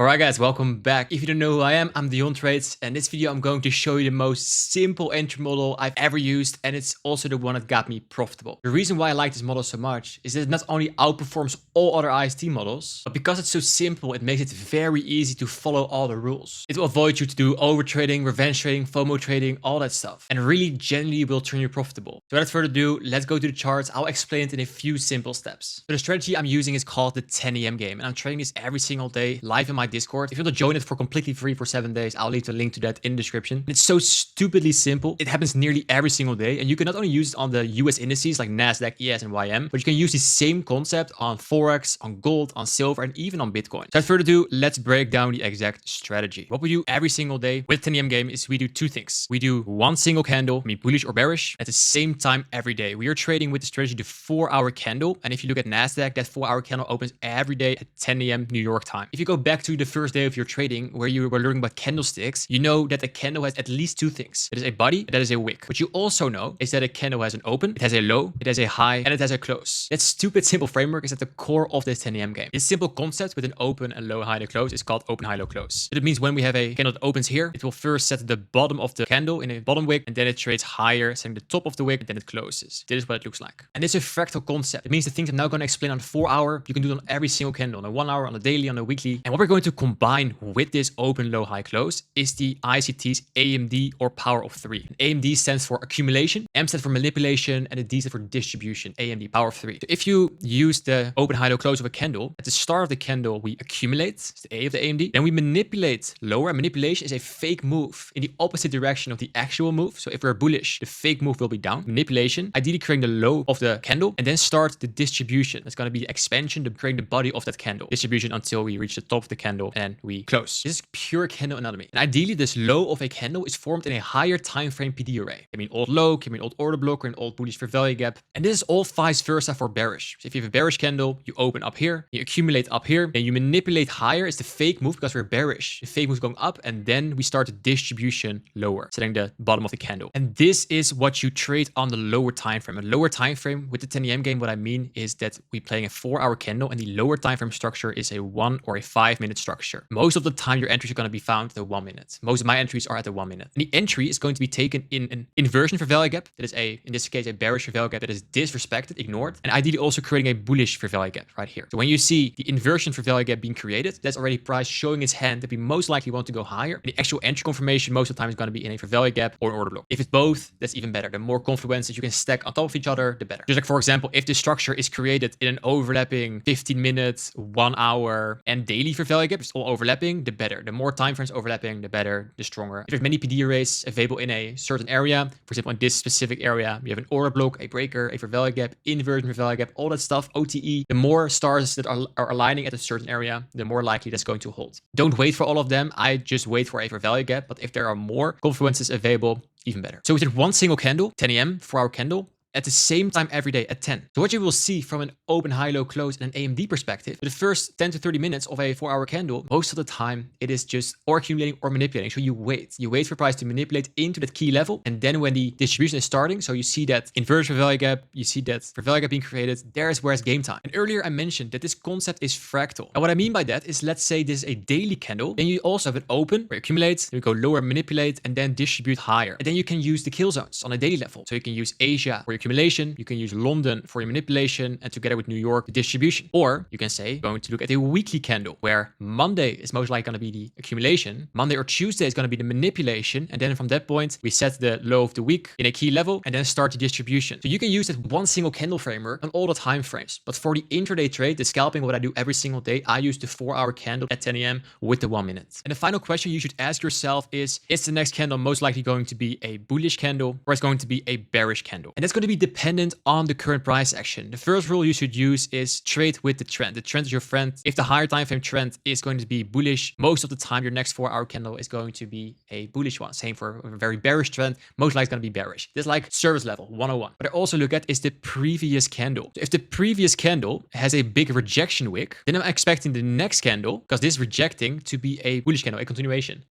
Alright guys, welcome back. If you don't know who I am, I'm DionTrades, and in this video I'm going to show you the most simple entry model I've ever used, and it's also the one that got me profitable. The reason why I like this model so much is that it not only outperforms all other ICT models, but because it's so simple, it makes it very easy to follow all the rules. It will avoid you to do overtrading, revenge trading, FOMO trading, all that stuff, and really genuinely will turn you profitable. So without further ado, let's go to the charts. I'll explain it in a few simple steps. So the strategy I'm using is called the 10 AM game, and I'm trading this every single day live in my Discord. If you want to join it for completely free for 7 days, I'll leave the link to that in the description. It's so stupidly simple. It happens nearly every single day, and you can not only use it on the US indices like NASDAQ, ES, and YM, but you can use the same concept on Forex, on gold, on silver, and even on Bitcoin. So without further ado, let's break down the exact strategy. What we do every single day with 10 AM game is we do two things. We do one single candle, be bullish or bearish, at the same time every day. We are trading with the strategy the 4-hour candle, and if you look at NASDAQ, that 4-hour candle opens every day at 10 AM New York time. If you go back to the first day of your trading where you were learning about candlesticks, you know that a candle has at least two things. It is a body, that is a wick. What you also know is that a candle has an open, it has a low, it has a high, and it has a close. That stupid simple framework is at the core of this 10 AM game. This simple concept with an open and low, high, and a close is called open, high, low, close. So that means when we have a candle that opens here, it will first set the bottom of the candle in a bottom wick, and then it trades higher, setting the top of the wick, and then it closes. This is what it looks like. And it's a fractal concept. It means the things I'm now going to explain on the 4-hour, you can do it on every single candle, on the 1-hour, on the daily, on the weekly. And what we're going to combine with this open, low, high, close is the ICT's AMD, or power of 3. And AMD stands for accumulation, M stands for manipulation, and the D stands for distribution, AMD, power of 3. So if you use the open, high, low, close of a candle, at the start of the candle, we accumulate, it's the A of the AMD, then we manipulate lower. Manipulation is a fake move in the opposite direction of the actual move. So if we're bullish, the fake move will be down. Manipulation, ideally creating the low of the candle, and then start the distribution. That's going to be the expansion, creating the body of that candle. Distribution until we reach the top of the candle and we close. This is pure candle anatomy. And ideally, this low of a candle is formed in a higher time frame PD array. I mean, old low, can mean old order block, or an old bullish fair value gap. And this is all vice versa for bearish. So if you have a bearish candle, you open up here, you accumulate up here, and you manipulate higher is the fake move because we're bearish. The fake move is going up, and then we start the distribution lower, setting the bottom of the candle. And this is what you trade on the lower time frame. A lower time frame with the 10 AM game, what I mean is that we're playing a 4-hour candle, and the lower time frame structure is a 1 or a 5-minute structure. Most of the time, your entries are going to be found at the 1 minute. Most of my entries are at the 1 minute. And the entry is going to be taken in an inversion fair value gap. That is in this case, a bearish fair value gap that is disrespected, ignored, and ideally also creating a bullish fair value gap right here. So when you see the inversion fair value gap being created, that's already price showing its hand that we most likely want to go higher. And the actual entry confirmation most of the time is going to be in a fair value gap or an order block. If it's both, that's even better. The more confluence that you can stack on top of each other, the better. Just like, for example, if this structure is created in an overlapping 15 minutes, 1 hour, and daily fair value gap, it's all overlapping, the better. The more time frames overlapping, the better, the stronger. If there's many PD arrays available in a certain area, for example, in this specific area, we have an order block, a breaker, a fair value gap, inversion fair value gap, all that stuff, OTE. The more stars that are aligning at a certain area, the more likely that's going to hold. Don't wait for all of them. I just wait for a fair value gap, but if there are more confluences available, even better. So we did one single candle, 10 AM, 4-hour candle, at the same time every day at 10. So what you will see from an open, high, low, close, and an AMD perspective, the first 10 to 30 minutes of a 4-hour candle, most of the time it is just or accumulating or manipulating. So you wait for price to manipulate into that key level, and then when the distribution is starting, so you see that inversion fair value gap, you see that fair value gap being created, there's where it's game time. And earlier I mentioned that this concept is fractal. And what I mean by that is, let's say this is a daily candle, then you also have an open where you accumulate, then you go lower, manipulate, and then distribute higher. And then you can use the kill zones on a daily level. So you can use Asia for your accumulation, you can use London for your manipulation, and together with New York, the distribution. Or you can say, going to look at a weekly candle where Monday is most likely going to be the accumulation, Monday or Tuesday is going to be the manipulation, and then from that point, we set the low of the week in a key level and then start the distribution. So you can use that one single candle framework on all the time frames. But for the intraday trade, the scalping, what I do every single day, I use the 4-hour candle at 10 AM with the 1 minute. And the final question you should ask yourself is the next candle most likely going to be a bullish candle, or is going to be a bearish candle? And that's going to be dependent on the current price action. The first rule you should use is trade with the trend. The trend is your friend. If the higher time frame trend is going to be bullish, most of the time your next 4-hour candle is going to be a bullish one. Same for a very bearish trend, most likely going to be bearish. This is like service level 101. What I also look at is the previous candle. So if the previous candle has a big rejection wick, then I'm expecting the next candle, because this is rejecting, to be a bullish candle, a continuation.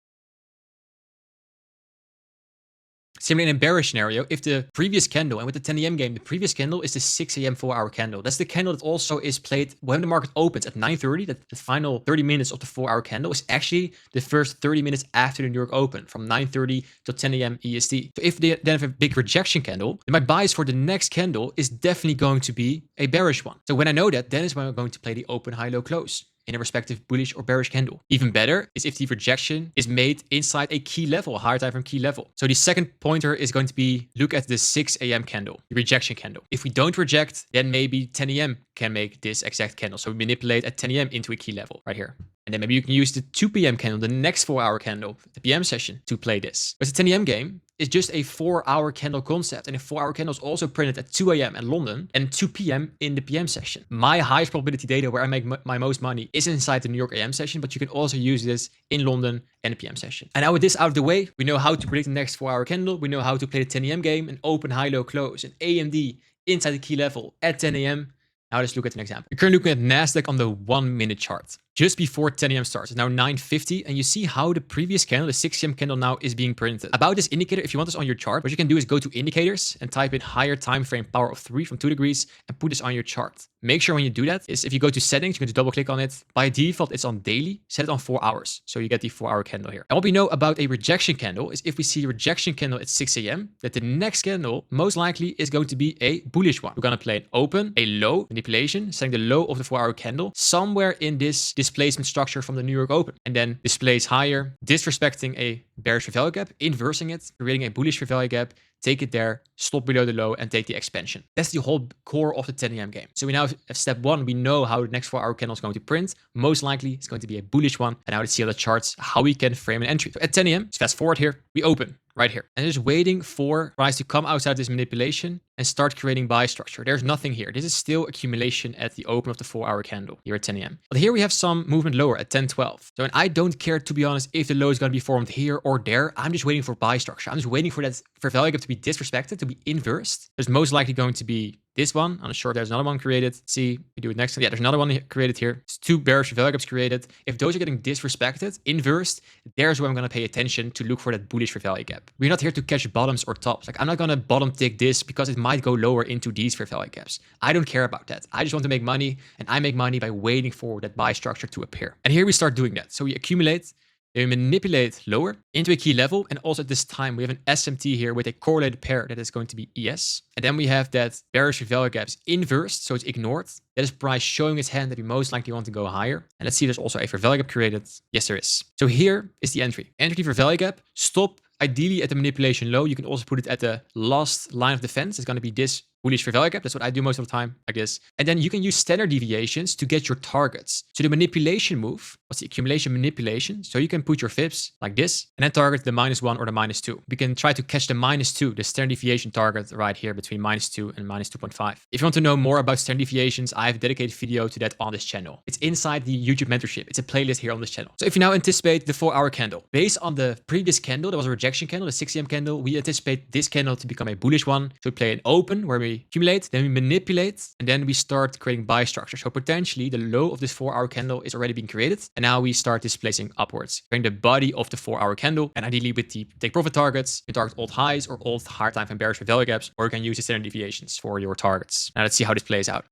Similarly, in a bearish scenario, if the previous candle, and with the 10 a.m. game, the previous candle is the 6 a.m. 4-hour candle. That's the candle that also is played when the market opens at 9:30. That the final 30 minutes of the 4-hour candle is actually the first 30 minutes after the New York Open, from 9:30 till 10 a.m. EST. So if they then have a big rejection candle, then my bias for the next candle is definitely going to be a bearish one. So when I know that, then is when I'm going to play the open, high, low, close in a respective bullish or bearish candle. Even better is if the rejection is made inside a key level, a higher time frame key level. So the second pointer is going to be, look at the 6 a.m. candle, the rejection candle. If we don't reject, then maybe 10 a.m. can make this exact candle. So we manipulate at 10 a.m. into a key level right here. And then maybe you can use the 2 p.m. candle, the next 4-hour candle, the PM session, to play this. But the 10 a.m. game is just a 4-hour candle concept. And a 4-hour candle is also printed at 2 a.m. in London and 2 p.m. in the PM session. My highest probability data where I make my most money is inside the New York AM session, but you can also use this in London and the PM session. And now with this out of the way, we know how to predict the next 4-hour candle. We know how to play the 10 a.m. game, an open, high, low, close, an AMD inside the key level at 10 a.m. Now let's look at an example. We're currently looking at NASDAQ on the 1-minute chart. Just before 10 a.m. starts. It's now 9:50, and you see how the previous candle, the 6 a.m. candle now is being printed. About this indicator, if you want this on your chart, what you can do is go to indicators and type in higher time frame power of 3 from 2 degrees and put this on your chart. Make sure when you do that is if you go to settings, you're going to double click on it. By default, it's on daily. Set it on 4 hours. So you get the 4-hour candle here. And what we know about a rejection candle is if we see a rejection candle at 6 a.m., that the next candle most likely is going to be a bullish one. We're going to play an open, a low manipulation, setting the low of the 4-hour candle somewhere in this displacement structure from the New York Open, and then displays higher, disrespecting a bearish fair value gap, inversing it, creating a bullish fair value gap, take it there, stop below the low, and take the expansion. That's the whole core of the 10 a.m. game. So we now have step 1, we know how the next 4-hour candle is going to print. Most likely it's going to be a bullish one. And now let's see on the charts how we can frame an entry. So at 10 a.m., let's fast forward here, we open right here. And just waiting for price to come outside this manipulation and start creating buy structure. There's nothing here. This is still accumulation at the open of the 4-hour candle here at 10 a.m. But here we have some movement lower at 10:12. So and I don't care, to be honest, if the low is going to be formed here or there. I'm just waiting for buy structure. I'm just waiting for that fair value gap to be disrespected, to be inversed. There's most likely going to be this one. On the short, there's another one created. Let's see, we do it next. Yeah, there's another one created here. It's 2 bearish fair value gaps created. If those are getting disrespected, inversed, there's where I'm going to pay attention to look for that bullish fair value gap. We're not here to catch bottoms or tops. Like I'm not going to bottom tick this because it might go lower into these fair value gaps. I don't care about that. I just want to make money, and I make money by waiting for that buy structure to appear. And here we start doing that. So we accumulate, then we manipulate lower into a key level. And also at this time, we have an SMT here with a correlated pair that is going to be ES. And then we have that bearish fair value gaps inversed, so it's ignored. That is price showing its hand that we most likely want to go higher. And let's see, there's also a fair value gap created. Yes, there is. So here is the entry. Entry fair value gap, stop ideally at the manipulation low. You can also put it at the last line of defense. It's going to be this bullish fair value gap. That's what I do most of the time, like this. And then you can use standard deviations to get your targets. So the manipulation move, what's the accumulation manipulation? So you can put your fibs like this and then target the -1 or the -2. We can try to catch the -2, the standard deviation target right here between -2 and -2.5. If you want to know more about standard deviations, I have a dedicated video to that on this channel. It's inside the YouTube mentorship. It's a playlist here on this channel. So if you now anticipate the 4-hour candle, based on the previous candle, that was a rejection candle, the 6 a.m. candle, we anticipate this candle to become a bullish one. So we play an open where we accumulate, then we manipulate, and then we start creating buy structure. So potentially the low of this 4-hour candle is already being created. And now we start displacing upwards, creating the body of the 4-hour candle. And ideally with the take profit targets, you target old highs or old higher time and bearish fair value gaps, or you can use the standard deviations for your targets. Now let's see how this plays out.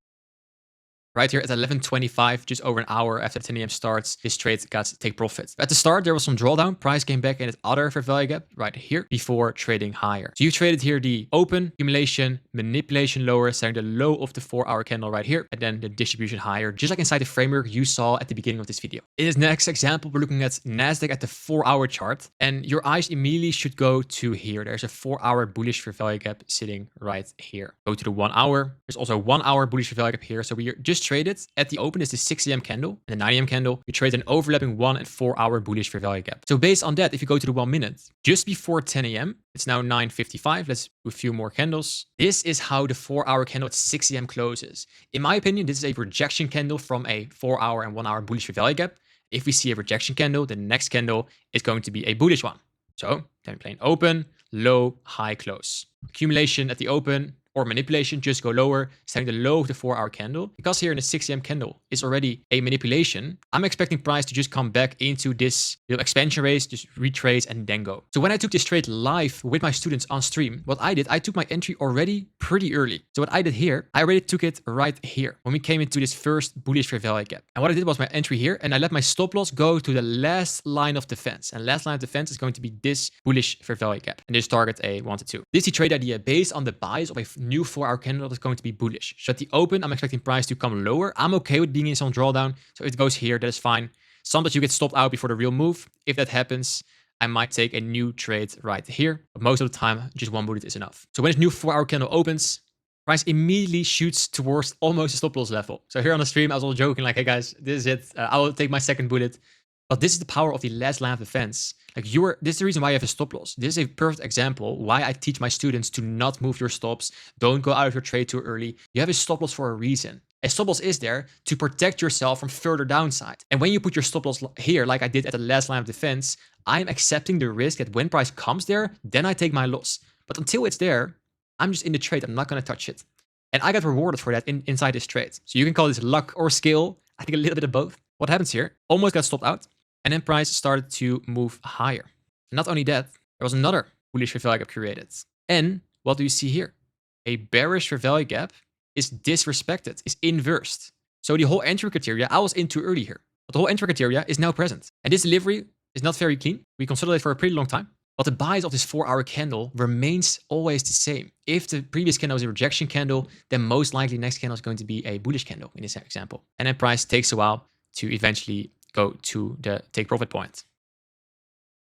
Right here at 11:25, just over an hour after 10 a.m. starts, this trade got take profit. At the start, there was some drawdown. Price came back in its other fair value gap right here before trading higher. So you traded here the open, accumulation, manipulation lower, setting the low of the 4-hour candle right here, and then the distribution higher, just like inside the framework you saw at the beginning of this video. In this next example, we're looking at NASDAQ at the 4-hour chart, and your eyes immediately should go to here. There's a 4-hour bullish fair value gap sitting right here. Go to the 1 hour. There's also a 1-hour bullish fair value gap here. So we are just traded at the open is the 6 a.m. candle and the 9 a.m. candle. We trade an overlapping 1 and 4-hour bullish fair value gap. So based on that, if you go to the 1 minute, just before 10 a.m., it's now 9:55. Let's do a few more candles. This is how the 4-hour candle at 6 a.m. closes. In my opinion, this is a rejection candle from a 4-hour and 1-hour bullish fair value gap. If we see a rejection candle, the next candle is going to be a bullish one. So then we play an open, low, high, close. Accumulation at the open, or manipulation, just go lower, setting the low of the 4-hour candle. Because here in the 6 a.m. candle is already a manipulation, I'm expecting price to just come back into this expansion race, just retrace and then go. So when I took this trade live with my students on stream, what I did, I took my entry already pretty early. So what I did here, I already took it right here when we came into this first bullish fair value gap. And what I did was my entry here, and I let my stop loss go to the last line of defense. And last line of defense is going to be this bullish fair value gap. And this target a 1 to 2. This is the trade idea based on the bias of a new 4-hour candle that is going to be bullish. So at the open, I'm expecting price to come lower. I'm okay with being in some drawdown. So if it goes here, that is fine. Sometimes you get stopped out before the real move. If that happens, I might take a new trade right here. But most of the time, just one bullet is enough. So when this new 4-hour candle opens, price immediately shoots towards almost the stop loss level. So here on the stream, I was all joking like, hey guys, this is it. I will take my second bullet. But this is the power of the last line of defense. Like this is the reason why you have a stop loss. This is a perfect example why I teach my students to not move your stops. Don't go out of your trade too early. You have a stop loss for a reason. A stop loss is there to protect yourself from further downside. And when you put your stop loss here, like I did at the last line of defense, I'm accepting the risk that when price comes there, then I take my loss. But until it's there, I'm just in the trade. I'm not going to touch it. And I got rewarded for that inside this trade. So you can call this luck or skill. I think a little bit of both. What happens here? Almost got stopped out. And then price started to move higher. And not only that, there was another bullish fair value gap created. And what do you see here? A bearish fair value gap is disrespected, is inversed. So the whole entry criteria, I was in too early here. But the whole entry criteria is now present. And this delivery is not very clean. We consolidate for a pretty long time. But the bias of this 4-hour candle remains always the same. If the previous candle was a rejection candle, then most likely next candle is going to be a bullish candle in this example. And then price takes a while to eventually go to the take profit point.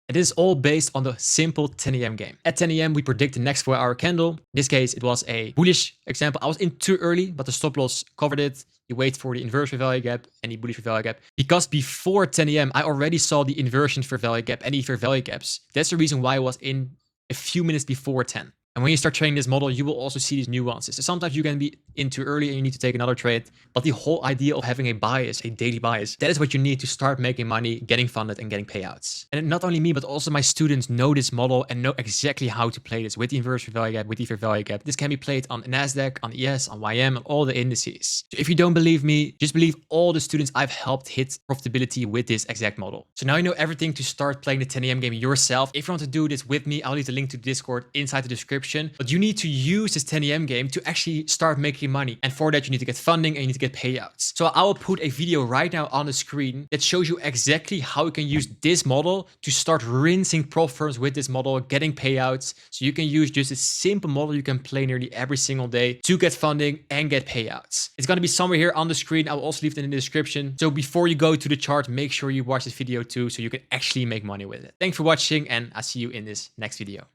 It is all based on the simple 10 a.m. game. At 10 a.m. we predict the next 4-hour candle. In this case, it was a bullish example. I was in too early, but the stop loss covered it. You wait for the inverse fair value gap and the bullish fair value gap. Because before 10 a.m. I already saw the inversion fair value gap and the fair value gaps. That's the reason why I was in a few minutes before 10. And when you start trading this model, you will also see these nuances. So sometimes you can be in too early and you need to take another trade. But the whole idea of having a bias, a daily bias, that is what you need to start making money, getting funded and getting payouts. And not only me, but also my students know this model and know exactly how to play this with the inverse fair value gap, with the fair value gap. This can be played on NASDAQ, on ES, on YM, on all the indices. So if you don't believe me, just believe all the students I've helped hit profitability with this exact model. So now you know everything to start playing the 10 a.m. game yourself. If you want to do this with me, I'll leave the link to Discord inside the description. But you need to use this 10 a.m. game to actually start making money. And for that, you need to get funding and you need to get payouts. So I will put a video right now on the screen that shows you exactly how you can use this model to start rinsing prop firms with this model, getting payouts. So you can use just a simple model you can play nearly every single day to get funding and get payouts. It's going to be somewhere here on the screen. I will also leave it in the description. So before you go to the chart, make sure you watch this video too, so you can actually make money with it. Thanks for watching and I'll see you in this next video.